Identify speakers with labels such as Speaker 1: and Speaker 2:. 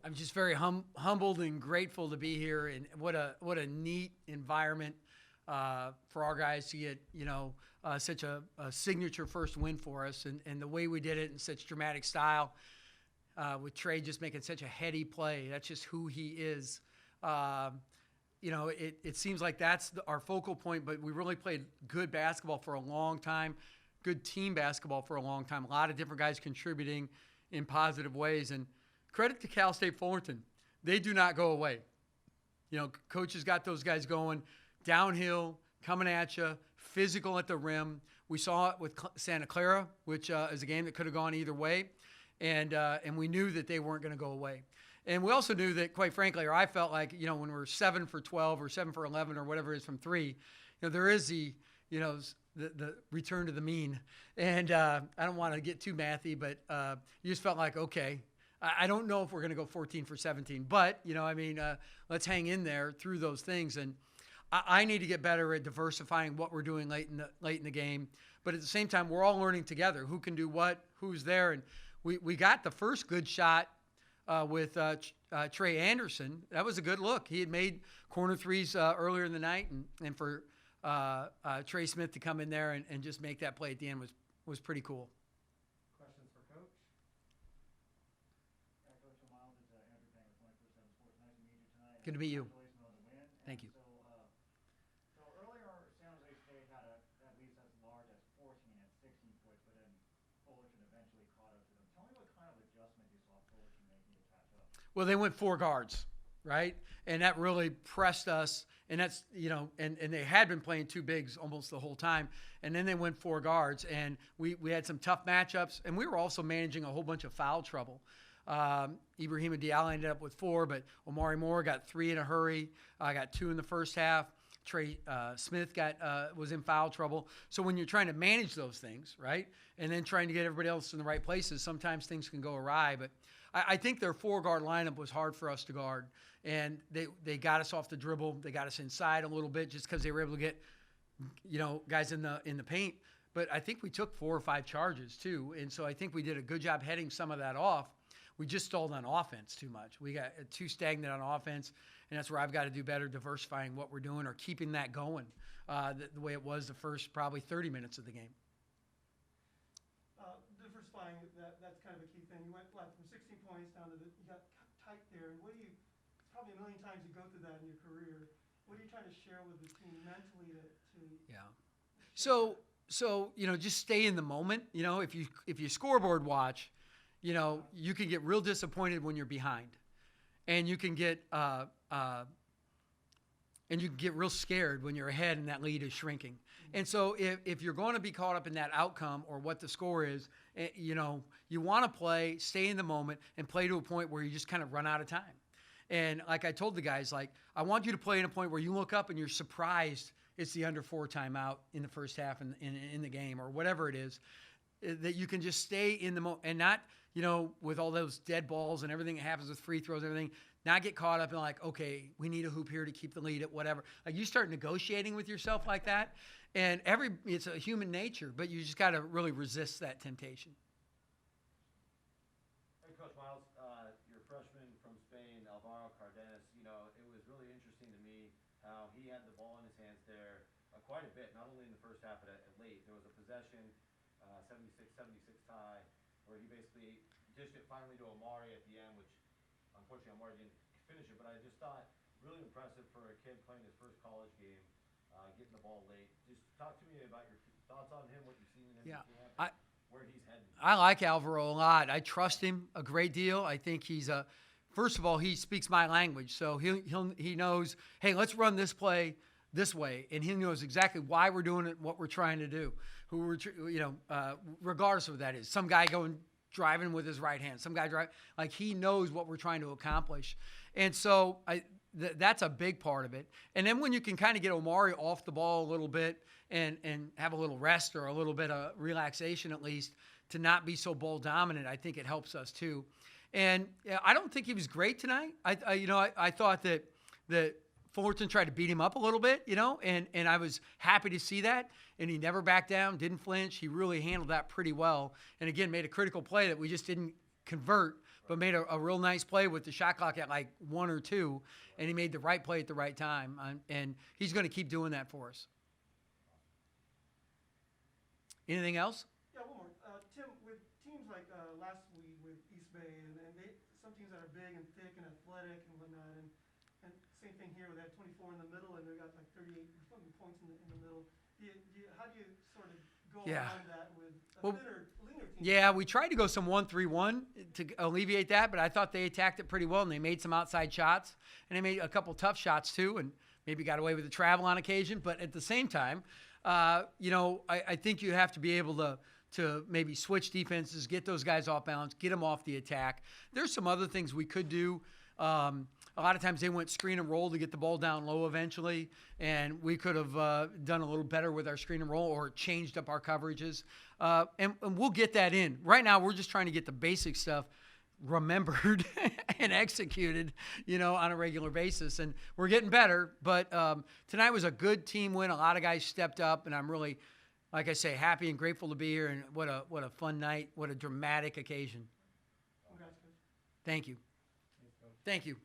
Speaker 1: I'm just very humbled and grateful to be here, and what a neat environment for our guys to get such a signature first win for us, and the way we did it in such dramatic style, with Trey just making such a heady play. That's just who he is. It seems like that's our focal point, but we really played good basketball for a long time, good team basketball for a long time. A lot of different guys contributing in positive ways, and credit to Cal State Fullerton. They do not go away. Coach has got those guys going downhill, coming at you, physical at the rim. We saw it with Santa Clara, which is a game that could have gone either way, and we knew that they weren't going to go away. And we also knew that, quite frankly, or I felt like, when we're 7 for 12 or 7 for 11 or whatever it is from three, there is the return to the mean. And I don't want to get too mathy, but you just felt like, okay, I don't know if we're going to go 14 for 17, but, let's hang in there through those things. And I need to get better at diversifying what we're doing late in the game. But at the same time, we're all learning together who can do what, who's there. And we got the first good shot with Trey Anderson. That was a good look. He had made corner threes earlier in the night, and for Trey Smith to come in there and just make that play at the end was pretty cool.
Speaker 2: Questions for Coach? Coach Miles, it's Andrew Payne with 24/7 Sports. Nice to meet you tonight.
Speaker 1: Good to meet you.
Speaker 2: Congratulations on the win.
Speaker 1: Thank you.
Speaker 2: So earlier, San Jose State had at least as large as 14 and 16 points, but then Fullerton eventually caught up to them. Tell me what kind of adjustment you saw Fullerton making to catch up.
Speaker 1: Well, they went four guards, right? And that really pressed us. And that's, and they had been playing two bigs almost the whole time. And then they went four guards, and we had some tough matchups. And we were also managing a whole bunch of foul trouble. Ibrahima Diallo ended up with 4, but Omari Moore got 3 in a hurry. I got 2 in the first half. Trey Smith was in foul trouble. So when you're trying to manage those things, right, and then trying to get everybody else in the right places, sometimes things can go awry. But I think their 4-guard lineup was hard for us to guard. And they got us off the dribble. They got us inside a little bit just because they were able to get, guys in the paint. But I think we took 4 or 5 charges too. And so I think we did a good job heading some of that off. We just stalled on offense too much. We got too stagnant on offense. And that's where I've got to do better, diversifying what we're doing or keeping that going the way it was the first probably 30 minutes of the game.
Speaker 3: Diversifying, that's kind of a key thing. You went from 16 points down to you got tight there. And probably a million times you go through that in your career. What are you trying to share with the team mentally to
Speaker 1: Yeah. So just stay in the moment. If you scoreboard watch, you can get real disappointed when you're behind, and you can get real scared when you're ahead and that lead is shrinking. And so if you're going to be caught up in that outcome or what the score is, you want to play, stay in the moment, and play to a point where you just kind of run out of time. And like I told the guys, I want you to play in a point where you look up and you're surprised it's the under 4 timeout in the first half in the game or whatever it is, that you can just stay in the moment and not, with all those dead balls and everything that happens with free throws and everything, not get caught up in okay, we need a hoop here to keep the lead at whatever. You start negotiating with yourself like that, and it's a human nature, but you just got to really resist that temptation.
Speaker 4: Hey, Coach Miles, your freshman from Spain, Alvaro Cardenas, it was really interesting to me how he had the ball in his hands there quite a bit, not only in the first half, but at late. There was a possession, 76-76 tie, where he basically dished it finally to Omari at the end, which unfortunately Omari didn't finish it, but I just thought really impressive for a kid playing his first college game, getting the ball late. Just talk to me about your thoughts on him, what you've seen in him in camp, where he's heading.
Speaker 1: I like Alvaro a lot. I trust him a great deal. I think he's first of all, he speaks my language, so he knows, hey, let's run this play this way, and he knows exactly why we're doing it, what we're trying to do. Regardless of what that is. Some guy driving with his right hand, some guy he knows what we're trying to accomplish, and so that's a big part of it. And then when you can kind of get Omari off the ball a little bit and have a little rest or a little bit of relaxation at least to not be so ball dominant, I think it helps us too. And I don't think he was great tonight. I thought that Fullerton tried to beat him up a little bit, and I was happy to see that. And he never backed down, didn't flinch. He really handled that pretty well. And again, made a critical play that we just didn't convert, but made a real nice play with the shot clock at like 1 or 2, and he made the right play at the right time. And he's going to keep doing that for us. Anything else?
Speaker 3: Yeah, one more. Tim, with teams like last week with East Bay, and some teams that are big and thick and athletic and whatnot, and same thing here, they had 24 in the middle, and they got like 38 something points in the middle. How do you sort of go around that with a leaner team?
Speaker 1: Yeah, we tried to go some 1-3-1 to alleviate that, but I thought they attacked it pretty well, and they made some outside shots, and they made a couple tough shots too, and maybe got away with the travel on occasion. But at the same time, I think you have to be able to maybe switch defenses, get those guys off balance, get them off the attack. There's some other things we could do. A lot of times they went screen and roll to get the ball down low eventually, and we could have done a little better with our screen and roll or changed up our coverages. And we'll get that in. Right now, we're just trying to get the basic stuff remembered and executed, on a regular basis. And we're getting better. But tonight was a good team win. A lot of guys stepped up, and I'm really, like I say, happy and grateful to be here. And what a fun night. What a dramatic occasion.
Speaker 3: Congrats, coach.
Speaker 1: Thank you. Thank you.